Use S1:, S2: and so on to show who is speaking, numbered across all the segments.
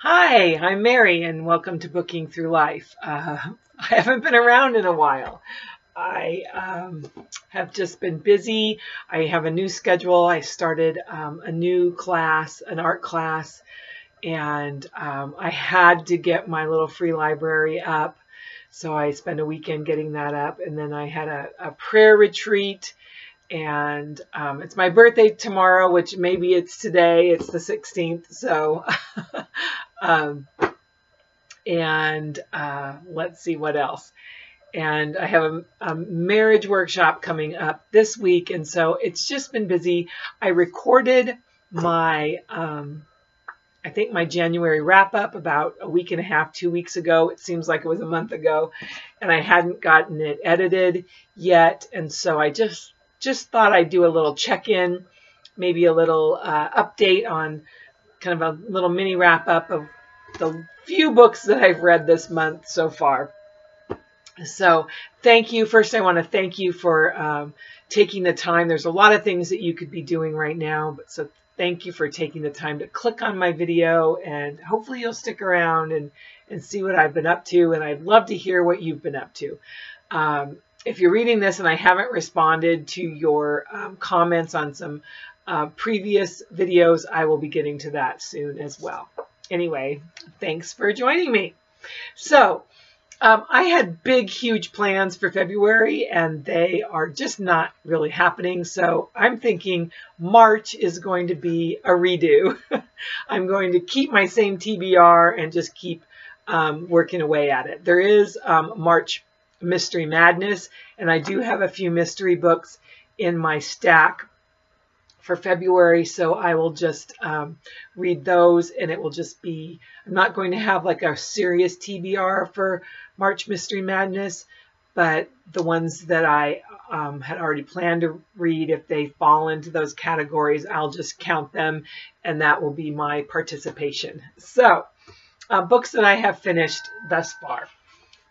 S1: Hi, I'm Mary, and welcome to Booking Through Life. I haven't been around in a while. I have just been busy. I have a new schedule. I started a new class, an art class, and I had to get my little free library up. So I spent a weekend getting that up, and then I had a prayer retreat. And it's my birthday tomorrow, which maybe it's today. It's the 16th. So, let's see what else. And I have a marriage workshop coming up this week. And so it's just been busy. I recorded my, I think my January wrap up about a week and a half, 2 weeks ago. It seems like it was a month ago. And I hadn't gotten it edited yet. And so I just thought I'd do a little check-in, maybe a little update on kind of a little mini wrap-up of the few books that I've read this month so far. So thank you. First, I want to thank you for taking the time. There's a lot of things that you could be doing right now, but so thank you for taking the time to click on my video, and hopefully you'll stick around and see what I've been up to, and I'd love to hear what you've been up to. If you're reading this and I haven't responded to your comments on some previous videos, I will be getting to that soon as well. Anyway, thanks for joining me. So I had big, huge plans for February, and they are just not really happening. So I'm thinking March is going to be a redo. I'm going to keep my same TBR and just keep working away at it. There is March Mystery Madness, and I do have a few mystery books in my stack for February, so I will just read those, and it will just be, I'm not going to have like a serious TBR for March Mystery Madness, but the ones that I had already planned to read, if they fall into those categories, I'll just count them, and that will be my participation. So books that I have finished thus far.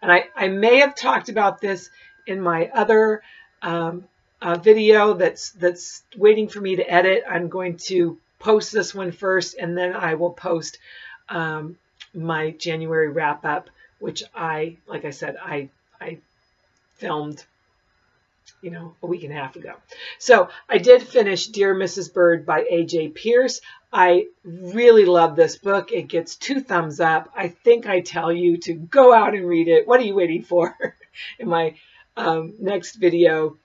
S1: And I may have talked about this in my other video that's waiting for me to edit. I'm going to post this one first, and then I will post my January wrap up, which like I said, I filmed, a week and a half ago. So I did finish Dear Mrs. Bird by A.J. Pearce. I really love this book. It gets 2 thumbs up. I think I tell you to go out and read it. What are you waiting for? In my next video,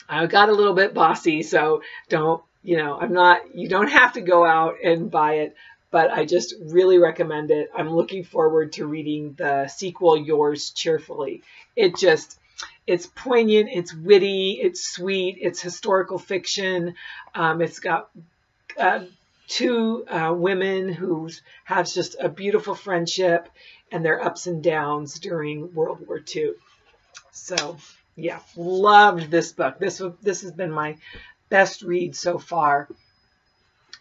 S1: I got a little bit bossy, so don't, you don't have to go out and buy it, but I just really recommend it. I'm looking forward to reading the sequel, Yours Cheerfully. It's poignant, it's witty, it's sweet, it's historical fiction. It's got 2 women who have just a beautiful friendship and their ups and downs during World War II. So yeah, loved this book. This has been my best read so far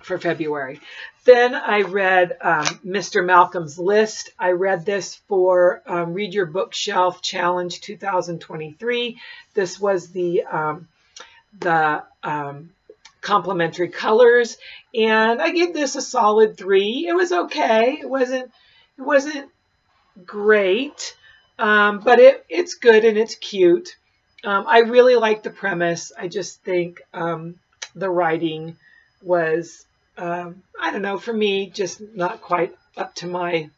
S1: for February. Then I read Mr. Malcolm's List. I read this for Read Your Bookshelf Challenge 2023. This was the complimentary colors, and I give this a solid 3. It was okay. It wasn't great, but it's good and it's cute. I really like the premise. I just think the writing was, I don't know, for me, just not quite up to my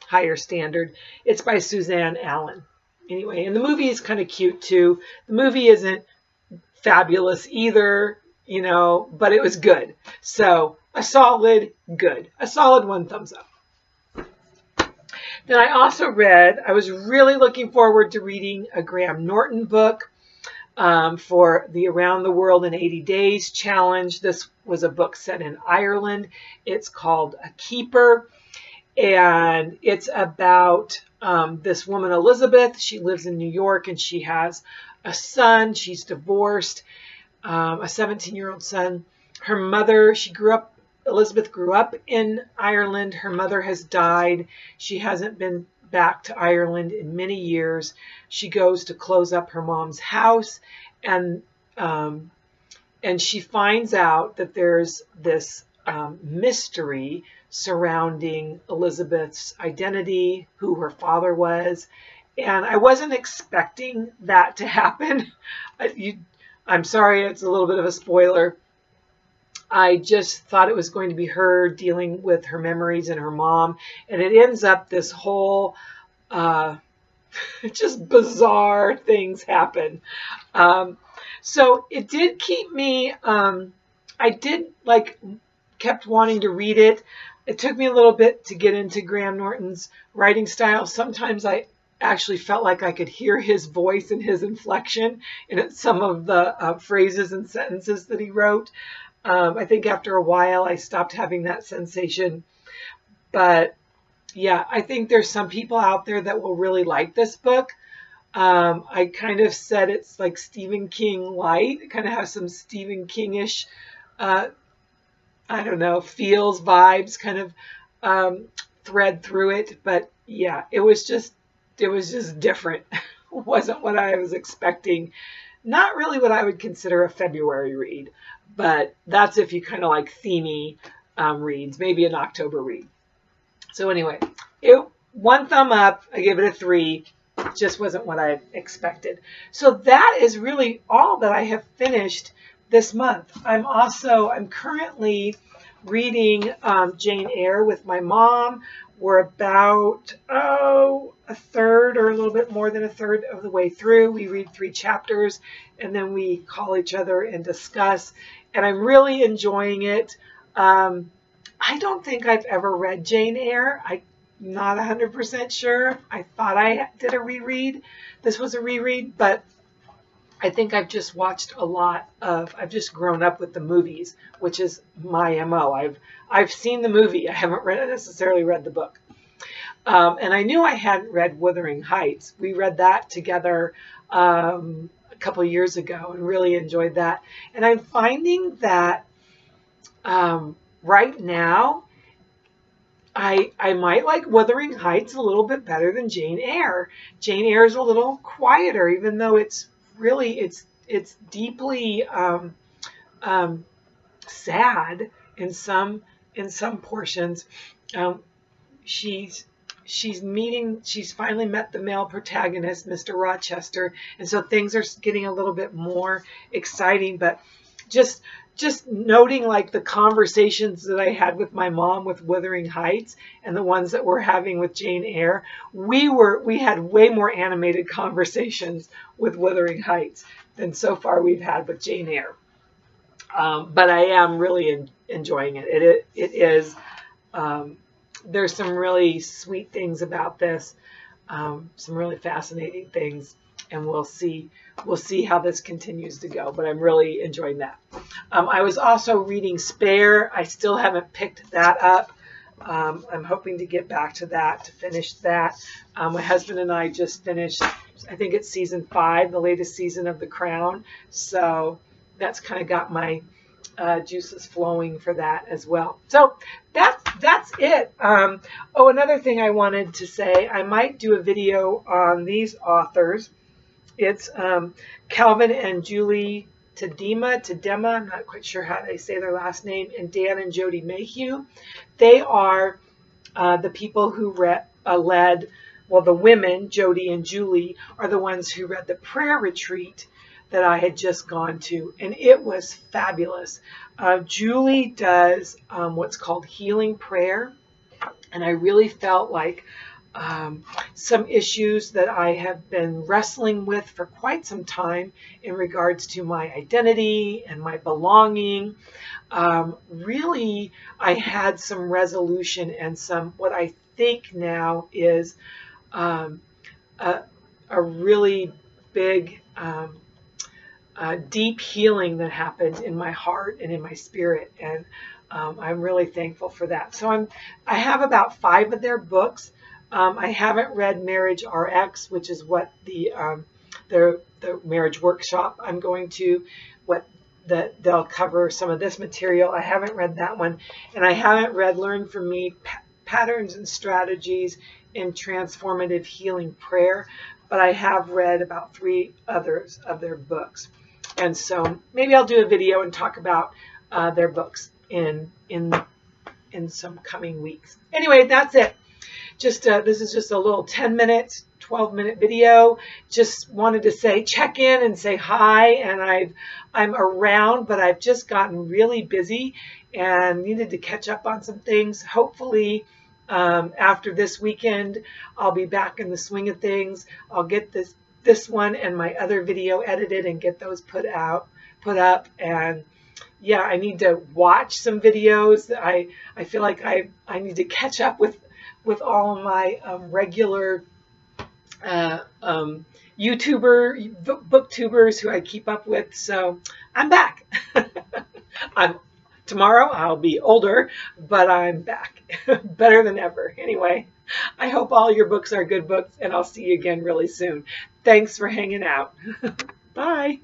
S1: higher standard. It's by Suzanne Allain. Anyway, and the movie is kind of cute too. The movie isn't fabulous either, but it was good. So a solid good. A solid 1 thumbs up. Then I also read, I was really looking forward to reading a Graham Norton book for the Around the World in 80 Days challenge. This was a book set in Ireland. It's called A Keeper, and it's about this woman, Elizabeth. She lives in New York, and she has a son. She's divorced, a 17-year-old son. Her mother, Elizabeth grew up in Ireland. Her mother has died. She hasn't been back to Ireland in many years. She goes to close up her mom's house, and she finds out that there's this mystery surrounding Elizabeth's identity, who her father was. And I wasn't expecting that to happen. I'm sorry, it's a little bit of a spoiler. I just thought it was going to be her dealing with her memories and her mom. And it ends up this whole, just bizarre things happen. So it did keep me, I did kept wanting to read it. It took me a little bit to get into Graham Norton's writing style. Sometimes I actually felt like I could hear his voice and his inflection in some of the phrases and sentences that he wrote. I think after a while I stopped having that sensation. But yeah, I think there's some people out there that will really like this book. I kind of said it's like Stephen King light. It kind of has some Stephen King-ish, I don't know, feels, vibes kind of thread through it. But yeah, it was just different. It wasn't what I was expecting. Not really what I would consider a February read, but that's if you kind of like themey reads, maybe an October read. So anyway, one thumb up. I gave it a 3. Just wasn't what I expected. So that is really all that I have finished this month. I'm currently reading Jane Eyre with my mom. We're about, a third or a little bit more than a third of the way through. We read 3 chapters and then we call each other and discuss. And I'm really enjoying it. I don't think I've ever read Jane Eyre. I'm not 100% sure. I thought I did a reread. This was a reread, but I think I've just watched a lot of, I've just grown up with the movies, which is my MO. I've seen the movie. I haven't necessarily read the book. And I knew I hadn't read Wuthering Heights. We read that together a couple of years ago and really enjoyed that. And I'm finding that right now, I might like Wuthering Heights a little bit better than Jane Eyre. Jane Eyre is a little quieter, even though it's really, it's deeply sad in some portions. She's finally met the male protagonist, Mr. Rochester, and so things are getting a little bit more exciting. But just noting like the conversations that I had with my mom with Wuthering Heights and the ones that we're having with Jane Eyre, we had way more animated conversations with Wuthering Heights than so far we've had with Jane Eyre. But I am really enjoying it. It is. There's some really sweet things about this, some really fascinating things, and we'll see how this continues to go. But I'm really enjoying that. I was also reading Spare. I still haven't picked that up. I'm hoping to get back to that, to finish that. My husband and I just finished, I think it's season 5, the latest season of The Crown. So that's kind of got my juices flowing for that as well. So that's it. Another thing I wanted to say, I might do a video on these authors. It's Calvin and Julie Tedema, I'm not quite sure how they say their last name, and Dan and Jody Mayhew. They are the people who led, well, the women, Jody and Julie, are the ones who read the prayer retreat that I had just gone to, and it was fabulous. Julie does what's called healing prayer, and I really felt like some issues that I have been wrestling with for quite some time in regards to my identity and my belonging. Really, I had some resolution and some, what I think now is a really big, deep healing that happened in my heart and in my spirit. And I'm really thankful for that. So I have about 5 of their books. I haven't read Marriage RX, which is what the marriage workshop I'm going to, they'll cover some of this material. I haven't read that one, and I haven't read Learn From Me, Patterns and Strategies in Transformative Healing Prayer, but I have read about 3 others of their books. And so maybe I'll do a video and talk about their books. in some coming weeks. Anyway, that's it. Just this is just a little 10-minute, 12-minute video. Just wanted to say, check in and say hi. And I'm around, but I've just gotten really busy and needed to catch up on some things. Hopefully, after this weekend, I'll be back in the swing of things. I'll get this one and my other video edited and get those put up. And yeah, I need to watch some videos. I feel like I need to catch up with all of my regular booktubers who I keep up with. So I'm back. Tomorrow I'll be older, but I'm back better than ever. Anyway, I hope all your books are good books, and I'll see you again really soon. Thanks for hanging out. Bye.